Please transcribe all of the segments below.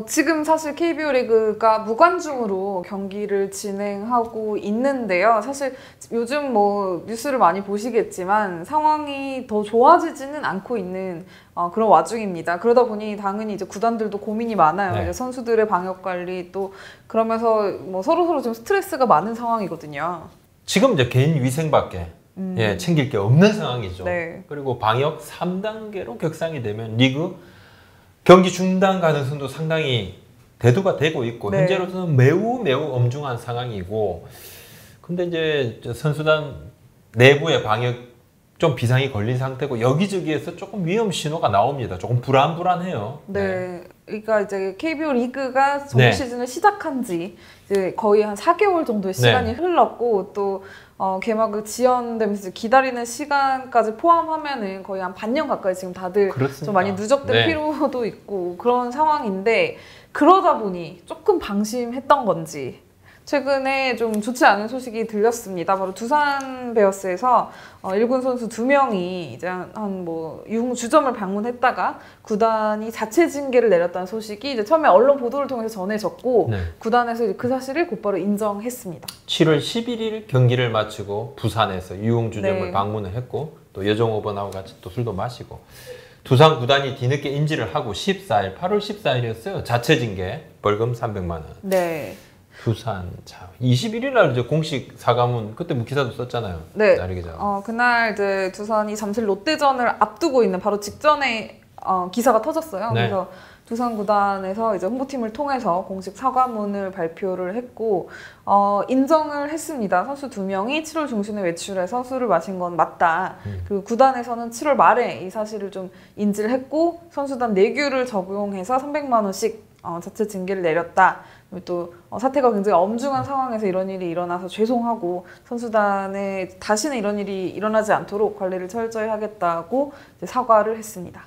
지금 사실 KBO 리그가 무관중으로 경기를 진행하고 있는데요. 사실 요즘 뭐 뉴스를 많이 보시겠지만 상황이 더 좋아지지는 않고 있는 그런 와중입니다. 그러다 보니 당연히 이제 구단들도 고민이 많아요. 네. 이제 선수들의 방역 관리 또 그러면서 뭐 서로 좀 스트레스가 많은 상황이거든요. 지금 이제 개인 위생밖에 챙길 게 없는 상황이죠. 네. 그리고 방역 3단계로 격상이 되면 리그 경기 중단 가능성도 상당히 대두가 되고 있고 네. 현재로서는 매우 엄중한 상황이고 근데 이제 선수단 내부의 방역 좀 비상이 걸린 상태고 여기저기에서 조금 위험 신호가 나옵니다. 조금 불안해요. 네. 그러니까 이제 KBO 리그가 정규 네. 시즌을 시작한 지 이제 거의 한 4개월 정도의 시간이 흘렀고 또 개막을 지연되면서 기다리는 시간까지 포함하면은 거의 한 반년 가까이 지금 다들 그렇습니다. 좀 많이 누적된 피로도 있고 그런 상황인데 그러다 보니 조금 방심했던 건지 최근에 좀 좋지 않은 소식이 들렸습니다. 바로 두산 베어스에서 1군 선수 2명이 이제 한 뭐 주점을 방문했다가 구단이 자체 징계를 내렸다는 소식이 이제 처음에 언론 보도를 통해서 전해졌고 구단에서 이제 그 사실을 곧바로 인정했습니다. 7월 11일 경기를 마치고 부산에서 유흥주점을 방문을 했고 또 여종업원하고 같이 또 술도 마시고 두산 구단이 뒤늦게 인지를 하고 14일, 8월 14일이었어요. 자체 징계 벌금 300만 원. 네. 두산 참 21일 날 이제 공식 사과문 그때 뭐 기사도 썼잖아요. 네. 나리 기자. 그날 이제 두산이 잠실 롯데전을 앞두고 있는 바로 직전에 기사가 터졌어요. 네. 그래서 두산 구단에서 이제 홍보팀을 통해서 공식 사과문을 발표를 했고 인정을 했습니다. 선수 2명이 7월 중순에 외출해서 술을 마신 건 맞다. 그리고 구단에서는 7월 말에 이 사실을 좀 인지를 했고 선수단 내규를 적용해서 300만 원씩 자체 징계를 내렸다. 또 사태가 굉장히 엄중한 상황에서 이런 일이 일어나서 죄송하고 선수단에 다시는 이런 일이 일어나지 않도록 관리를 철저히 하겠다고 이제 사과를 했습니다.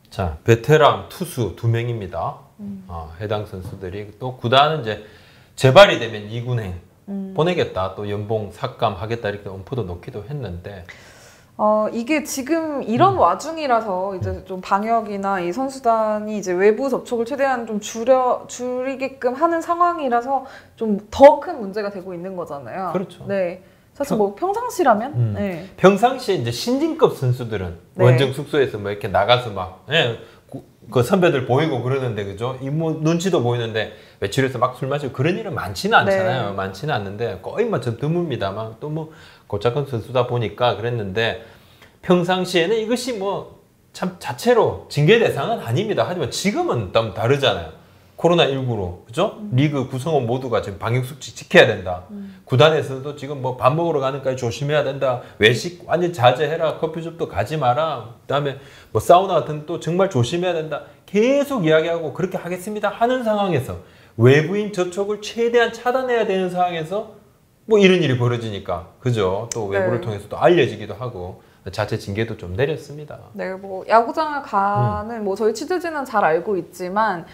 자, 베테랑 투수 2명입니다. 해당 선수들이 또 구단은 이제 재발이 되면 2군행 보내겠다. 또 연봉 삭감하겠다 이렇게 엄포도 놓기도 했는데 이게 지금 이런 와중이라서 이제 좀 방역이나 이 선수단이 이제 외부 접촉을 최대한 좀 줄이게끔 하는 상황이라서 좀 더 큰 문제가 되고 있는 거잖아요. 그렇죠. 네. 사실 뭐 평상시라면 네. 평상시에 이제 신진급 선수들은 원정 숙소에서 뭐 이렇게 나가서 막 그 선배들 보이고 그러는데 그죠? 이뭐 눈치도 보이는데 외출해서 막 술 마시고 그런 일은 많지는 않잖아요. 많지는 않는데 거의 뭐 좀 드뭅니다만 또 뭐 고작은 선수다 보니까 그랬는데 평상시에는 이것이 뭐 참 자체로 징계 대상은 아닙니다. 하지만 지금은 좀 다르잖아요. 코로나19로 그죠? 리그 구성원 모두가 지금 방역수칙 지켜야 된다. 구단에서도 지금 뭐 밥 먹으러 가는까지 조심해야 된다. 외식 완전 자제해라. 커피숍도 가지 마라. 그다음에 뭐 사우나 같은 또 정말 조심해야 된다. 계속 이야기하고 그렇게 하겠습니다 하는 상황에서 외부인 접촉을 최대한 차단해야 되는 상황에서 뭐 이런 일이 벌어지니까 그죠? 또 외부를 통해서 또 알려지기도 하고 자체 징계도 좀 내렸습니다. 네, 뭐 야구장을 가는 뭐 저희 취재진은 잘 알고 있지만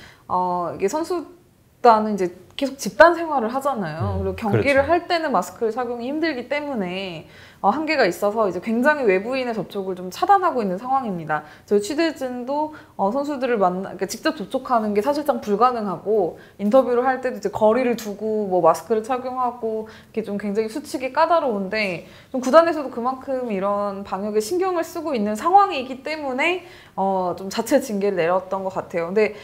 이게 선수단은 이제 계속 집단 생활을 하잖아요. 그리고 경기를 할 때는 마스크를 착용이 힘들기 때문에 한계가 있어서 이제 굉장히 외부인의 접촉을 좀 차단하고 있는 상황입니다. 저희 취재진도 선수들을 그러니까 직접 접촉하는 게 사실상 불가능하고 인터뷰를 할 때도 이제 거리를 두고 뭐 마스크를 착용하고 이렇게 좀 굉장히 수칙이 까다로운데 좀 구단에서도 그만큼 이런 방역에 신경을 쓰고 있는 상황이기 때문에 좀 자체 징계를 내렸던 것 같아요. 근데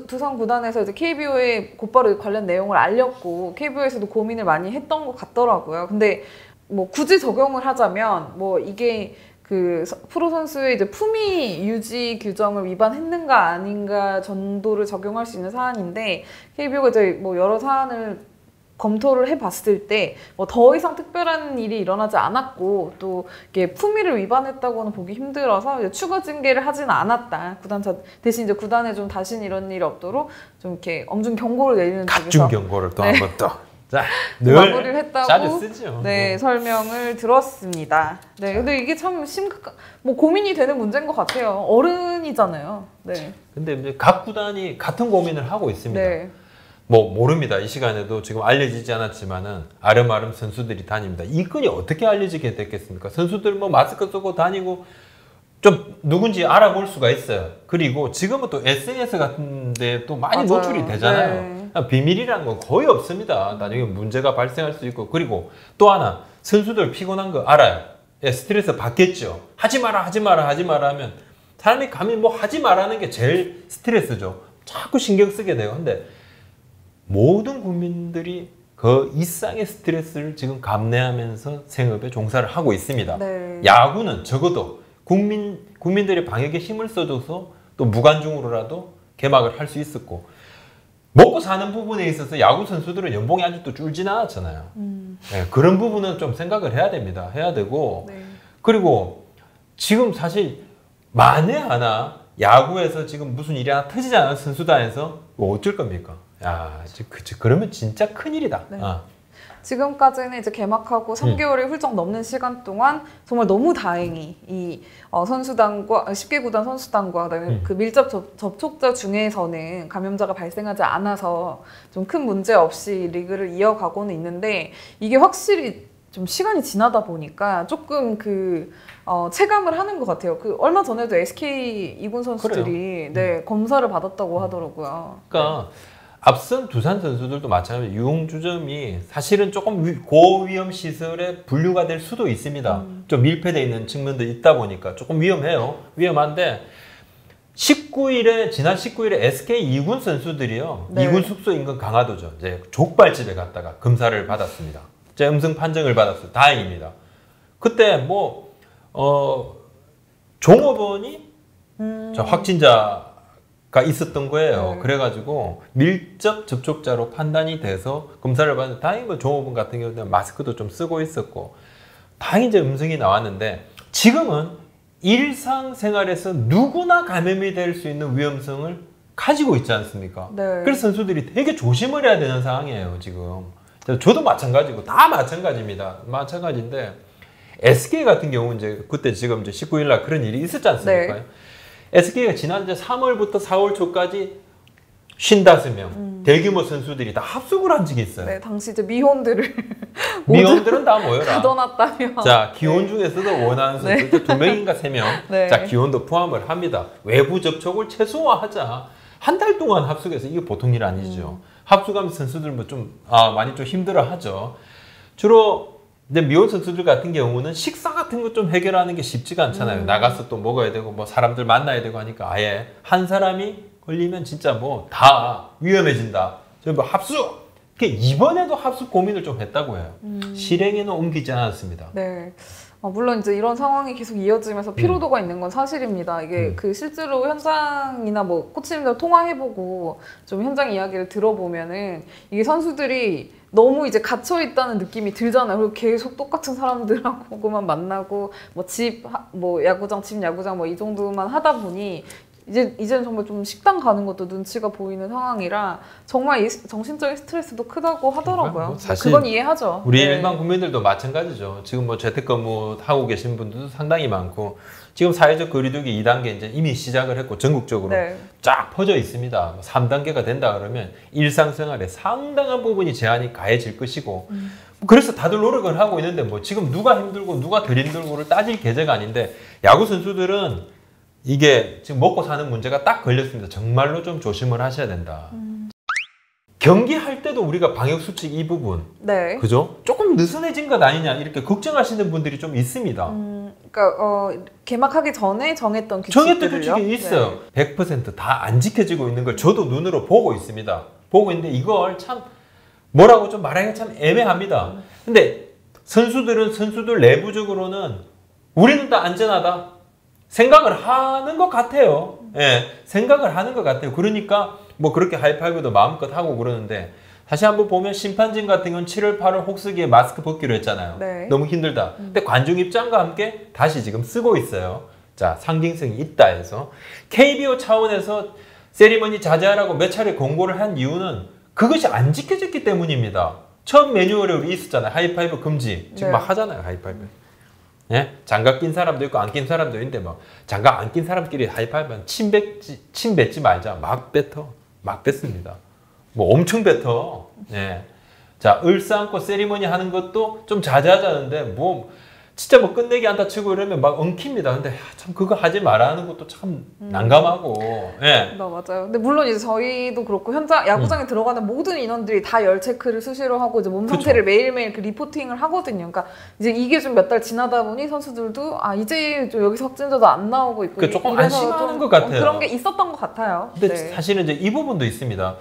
두산 구단에서 이제 KBO에 곧바로 관련 내용을 알렸고 KBO에서도 고민을 많이 했던 것 같더라고요. 근데 뭐 굳이 적용을 하자면 뭐 이게 그 프로 선수의 이제 품위 유지 규정을 위반했는가 아닌가 정도를 적용할 수 있는 사안인데 KBO가 이제 뭐 여러 사안을 검토를 해봤을 때 뭐 더 이상 특별한 일이 일어나지 않았고 또 이게 품위를 위반했다고는 보기 힘들어서 이제 추가 징계를 하지는 않았다. 대신 이제 구단에 좀 다시는 이런 일이 없도록 좀 이렇게 엄중 경고를 내리는 각중 경고를 또 한번 또 자, 마무리를 했다고 자주 쓰죠. 네, 설명을 들었습니다. 네, 근데 이게 참 뭐 고민이 되는 문제인 것 같아요. 어른이잖아요. 네. 근데 이제 각 구단이 같은 고민을 하고 있습니다. 네. 뭐 모릅니다. 이 시간에도 지금 알려지지 않았지만은 아름아름 선수들이 다닙니다. 이 건이 어떻게 알려지게 됐겠습니까? 선수들 뭐 마스크 쓰고 다니고 좀 누군지 알아볼 수가 있어요. 그리고 지금은 또 SNS 같은 데 또 많이 맞아요. 노출이 되잖아요. 네. 비밀이라는 건 거의 없습니다. 나중에 문제가 발생할 수 있고. 그리고 또 하나, 선수들 피곤한 거 알아요. 예, 스트레스 받겠죠. 하지 마라, 하지 마라, 하지 마라 하면 사람이 감히 뭐 하지 말라는 게 제일 스트레스죠. 자꾸 신경 쓰게 돼요. 근데 모든 국민들이 그 이상의 스트레스를 지금 감내하면서 생업에 종사를 하고 있습니다. 네. 야구는 적어도 국민들의 방역에 힘을 써줘서 또 무관중으로라도 개막을 할 수 있었고, 먹고 사는 부분에 있어서 야구 선수들은 연봉이 아직도 줄진 않았잖아요. 네, 그런 부분은 좀 생각을 해야 됩니다. 해야 되고, 네. 그리고 지금 사실 만에 하나 야구에서 지금 무슨 일이 하나 터지지 않은 선수단에서 뭐 어쩔 겁니까? 야, 그러면 진짜 큰일이다. 네. 지금까지는 이제 개막하고 3개월이 훌쩍 넘는 시간 동안 정말 너무 다행히 이 선수단과 10개 구단 선수단과 그다음에 그 밀접 접촉자 중에서는 감염자가 발생하지 않아서 좀 큰 문제 없이 리그를 이어가고는 있는데, 이게 확실히 좀 시간이 지나다 보니까 조금 체감을 하는 것 같아요. 얼마 전에도 SK 2군 선수들이 네, 검사를 받았다고 하더라고요. 그러니까 앞선 두산 선수들도 마찬가지로 유흥주점이 사실은 조금 고위험 시설에 분류가 될 수도 있습니다. 좀 밀폐되어 있는 측면도 있다 보니까 조금 위험해요. 위험한데 지난 19일에 SK 2군 선수들이요. 네. 2군 숙소 인근 강화도죠. 이제 족발집에 갔다가 검사를 받았습니다. 제 음성 판정을 받았어요. 다행입니다. 그때 종업원이 확진자가 있었던 거예요. 네. 그래가지고 밀접 접촉자로 판단이 돼서 검사를 받는데, 다행히 종업원 같은 경우는 마스크도 좀 쓰고 있었고, 다행히 이제 음성이 나왔는데, 지금은 일상생활에서 누구나 감염이 될 수 있는 위험성을 가지고 있지 않습니까? 네. 그래서 선수들이 되게 조심을 해야 되는 상황이에요, 지금. 저도 마찬가지고, 다 마찬가지입니다. 마찬가지인데, SK 같은 경우는 이제 그때 지금 이제 19일 날 그런 일이 있었지 않습니까? 네. SK가 지난 이제 3월부터 4월 초까지 55명 대규모 선수들이 다 합숙을 한 적이 있어요. 네, 당시 이제 미혼들을 미혼들은 다 모여라. 가둬놨다며. 자, 기혼 중에서도 원하는 선수 2명인가 3명. 네. 자, 기혼도 포함을 합니다. 외부 접촉을 최소화하자. 한 달 동안 합숙해서 이게 보통 일 아니죠. 합숙하면 선수들 많이 좀 힘들어하죠. 주로 근데 미혼 선수들 같은 경우는 식사 같은 거 좀 해결하는 게 쉽지가 않잖아요. 나가서 또 먹어야 되고 뭐 사람들 만나야 되고 하니까 아예 한 사람이 걸리면 진짜 뭐 다 위험해진다. 뭐 합숙! 이번에도 합숙 고민을 좀 했다고 해요. 실행에는 옮기지 않았습니다. 네. 물론 이제 이런 상황이 계속 이어지면서 피로도가 있는 건 사실입니다. 이게 실제로 현장이나 뭐 코치님들 통화해보고 좀 현장 이야기를 들어보면은 이게 선수들이 너무 이제 갇혀 있다는 느낌이 들잖아요. 그리고 계속 똑같은 사람들하고만 만나고 뭐 야구장, 집 야구장 뭐 이 정도만 하다 보니 이제는 정말 좀 식당 가는 것도 눈치가 보이는 상황이라 정말 이 정신적인 스트레스도 크다고 하더라고요. 사실 그건 이해하죠. 우리 네. 일반 국민들도 마찬가지죠. 지금 뭐 재택근무 하고 계신 분들도 상당히 많고, 지금 사회적 거리두기 2단계 이제 이미 시작을 했고 전국적으로 네. 쫙 퍼져 있습니다. 3단계가 된다 그러면 일상생활에 상당한 부분이 제한이 가해질 것이고, 그래서 다들 노력을 하고 있는데 뭐 지금 누가 힘들고 누가 덜 힘들고를 따질 계제가 아닌데, 야구 선수들은 이게 지금 먹고 사는 문제가 딱 걸렸습니다. 정말로 좀 조심을 하셔야 된다. 경기할 때도 우리가 방역수칙 이 부분, 네. 그죠? 조금 느슨해진 것 아니냐 이렇게 걱정하시는 분들이 좀 있습니다. 그러니까 개막하기 전에 정했던 규칙들을요? 정했던 규칙이 있어요. 네. 100% 다 안 지켜지고 있는 걸 저도 눈으로 보고 있습니다. 보고 있는데 이걸 참 뭐라고 좀 말하기가 참 애매합니다. 근데 선수들 내부적으로는 우리는 다 안전하다 생각을 하는 것 같아요. 예, 생각을 하는 것 같아요. 그러니까 뭐 그렇게 하이파이브도 마음껏 하고 그러는데, 다시 한번 보면 심판진 같은 경우는 7월 8월 혹스기에 마스크 벗기로 했잖아요. 네. 너무 힘들다. 근데 관중 입장과 함께 다시 지금 쓰고 있어요. 자, 상징성이 있다 해서 KBO 차원에서 세리머니 자제하라고 몇 차례 공고를 한 이유는 그것이 안 지켜졌기 때문입니다. 처음 매뉴얼에 우리 있었잖아요. 하이파이브 금지. 지금 네. 막 하잖아요. 하이파이브. 예? 장갑 낀 사람도 있고 안 낀 사람도 있는데 막 장갑 안 낀 사람끼리 하이파이브는 침 뱉지 말자. 막 뱉습니다. 뭐 엄청 뱉어. 예. 자, 을사안고 세리머니 하는 것도 좀 자제하자는데 뭐 진짜 뭐 끝내기 한다 치고 이러면 막 엉킵니다. 근데 참 그거 하지 말라는 것도 참 난감하고. 예. 맞아요. 근데 물론 이제 저희도 그렇고 현장 야구장에 들어가는 모든 인원들이 다 열 체크를 수시로 하고 이제 몸 상태를 매일매일 그 리포팅을 하거든요. 그러니까 이제 이게 좀 몇 달 지나다 보니 선수들도 이제 좀 여기서 확진자도 안 나오고 있고 조금 안심하는 것 같아요. 그런 게 있었던 것 같아요. 근데 네. 사실은 이제 이 부분도 있습니다.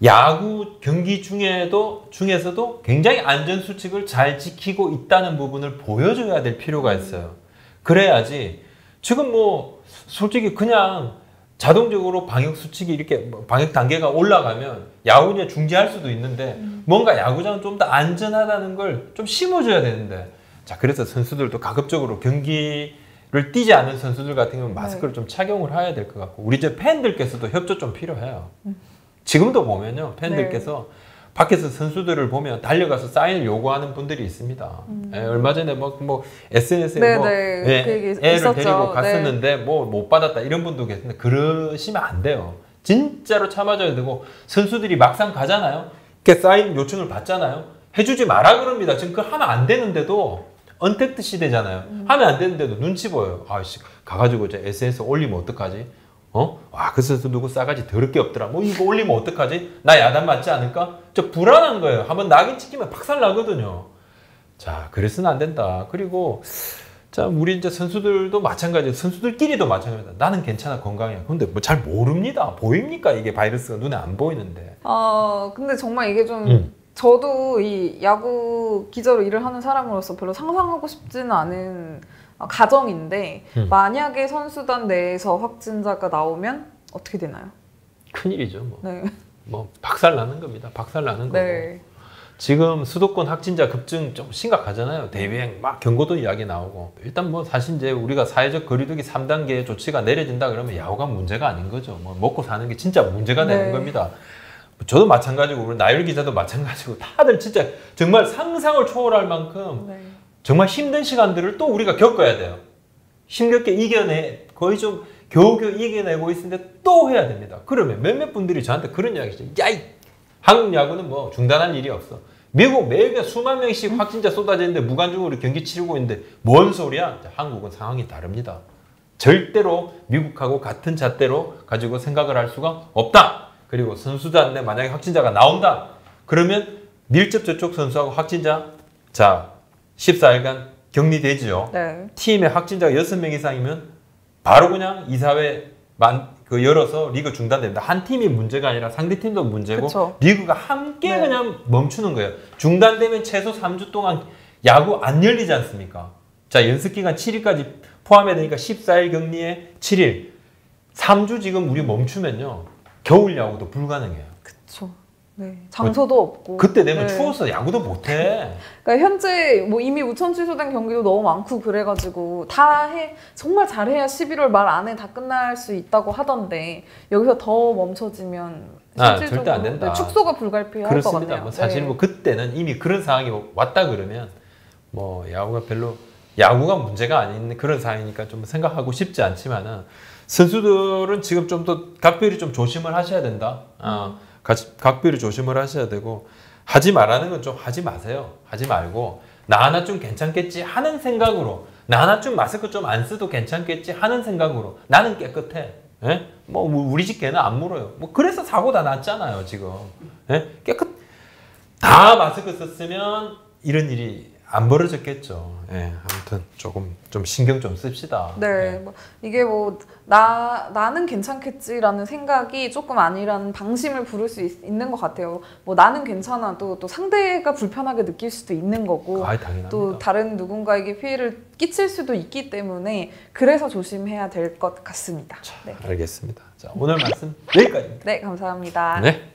야구 경기 중에서도 굉장히 안전 수칙을 잘 지키고 있다는 부분을 보여줘야 될 필요가 있어요. 그래야지 지금 뭐 솔직히 그냥 자동적으로 방역 수칙이 이렇게 방역 단계가 올라가면 야구 그냥 중지할 수도 있는데 뭔가 야구장은 좀 더 안전하다는 걸 좀 심어줘야 되는데 자 그래서 선수들도 가급적으로 경기를 뛰지 않은 선수들 같은 경우는 마스크를 좀 착용을 해야 될 것 같고 우리 이제 팬들께서도 협조 좀 필요해요. 지금도 보면요 팬들께서 밖에서 선수들을 보면 달려가서 사인을 요구하는 분들이 있습니다. 얼마 전에 뭐 SNS에 애를 있었죠. 데리고 갔었는데 뭐 못 받았다 이런 분도 계신데 그러시면 안 돼요. 진짜로 참아줘야 되고 선수들이 막상 가잖아요. 이렇게 사인 요청을 받잖아요. 해주지 마라 그럽니다. 지금 그거 하면 안 되는데도 언택트 시대잖아요. 하면 안 되는데도 눈치 보여요. 아씨 가가지고 이제 SNS 올리면 어떡하지? 그 선수 누구 싸가지 더럽게 없더라. 뭐 이거 올리면 어떡하지? 나 야단 맞지 않을까? 저 불안한 거예요. 한번 낙인 찍히면 박살 나거든요. 자, 그래서는 안 된다. 그리고 자, 우리 이제 선수들도 마찬가지예요. 선수들끼리도 마찬가지다. 나는 괜찮아, 건강해. 근데 뭐 잘 모릅니다. 보입니까? 이게 바이러스가 눈에 안 보이는데. 근데 정말 이게 좀 저도 이 야구 기자로 일을 하는 사람으로서 별로 상상하고 싶지는 않은 가정인데 만약에 선수단 내에서 확진자가 나오면 어떻게 되나요? 큰일이죠. 뭐. 네. 뭐 박살 나는 겁니다. 박살 나는 거고. 지금 수도권 확진자 급증 좀 심각하잖아요. 대유행 막 경고도 이야기 나오고. 일단 뭐 사실 이제 우리가 사회적 거리두기 3단계 조치가 내려진다 그러면 야구가 문제가 아닌 거죠. 뭐 먹고 사는 게 진짜 문제가 되는 겁니다. 저도 마찬가지고 우리 나율 기자도 마찬가지고 다들 진짜 정말 상상을 초월할 만큼 정말 힘든 시간들을 또 우리가 겪어야 돼요. 힘겹게 거의 좀 겨우겨우 이겨내고 있는데 또 해야 됩니다. 그러면 몇몇 분들이 저한테 그런 이야기죠. 야이! 한국 야구는 뭐 중단할 일이 없어. 미국 매일 수만 명씩 확진자 쏟아지는데 무관중으로 경기 치르고 있는데 뭔 소리야? 한국은 상황이 다릅니다. 절대로 미국하고 같은 잣대로 가지고 생각을 할 수가 없다. 그리고 선수단 내 만약에 확진자가 나온다. 그러면 밀접 접촉 선수하고 확진자 자 14일간 격리되지요. 팀에 확진자가 6명 이상이면 바로 그냥 이사회 열어서 리그 중단됩니다. 한 팀이 문제가 아니라 상대 팀도 문제고 리그가 함께 그냥 멈추는 거예요. 중단되면 최소 3주 동안 야구 안 열리지 않습니까? 자 연습기간 7일까지 포함해야 되니까 14일 격리에 7일 3주 지금 우리 멈추면요. 겨울 야구도 불가능해요. 그렇죠. 장소도 없고. 그때 되면 추워서 야구도 못해. 그러니까 현재 뭐 이미 우천 취소된 경기도 너무 많고 그래가지고 정말 잘해야 11월 말 안에 다 끝날 수 있다고 하던데 여기서 더 멈춰지면 절대 안 된다. 축소가 불가피할 것 같네요. 뭐 사실 뭐 그때는 이미 그런 상황이 왔다 그러면 뭐 야구가 문제가 아닌 그런 상황이니까 좀 생각하고 싶지 않지만은 선수들은 지금 좀 더 각별히 좀 조심을 하셔야 된다. 각별히 조심을 하셔야 되고 하지 말라는 건 좀 하지 마세요. 하지 말고 나 하나쯤 괜찮겠지 하는 생각으로 나 하나쯤 마스크 좀 안 써도 괜찮겠지 하는 생각으로 나는 깨끗해. 뭐 우리 집 개는 안 물어요. 뭐 그래서 사고 다 났잖아요 지금. 다 마스크 썼으면 이런 일이 안 벌어졌겠죠. 아무튼 조금 좀 신경 좀 씁시다. 뭐 이게 뭐 나는 괜찮겠지라는 생각이 조금 아니라는 방심을 부를 수 있는 것 같아요. 뭐 나는 괜찮아도 또 상대가 불편하게 느낄 수도 있는 거고 또 다른 누군가에게 피해를 끼칠 수도 있기 때문에 그래서 조심해야 될 것 같습니다. 자, 알겠습니다. 자, 오늘 말씀 여기까지입니다. 네, 감사합니다. 네.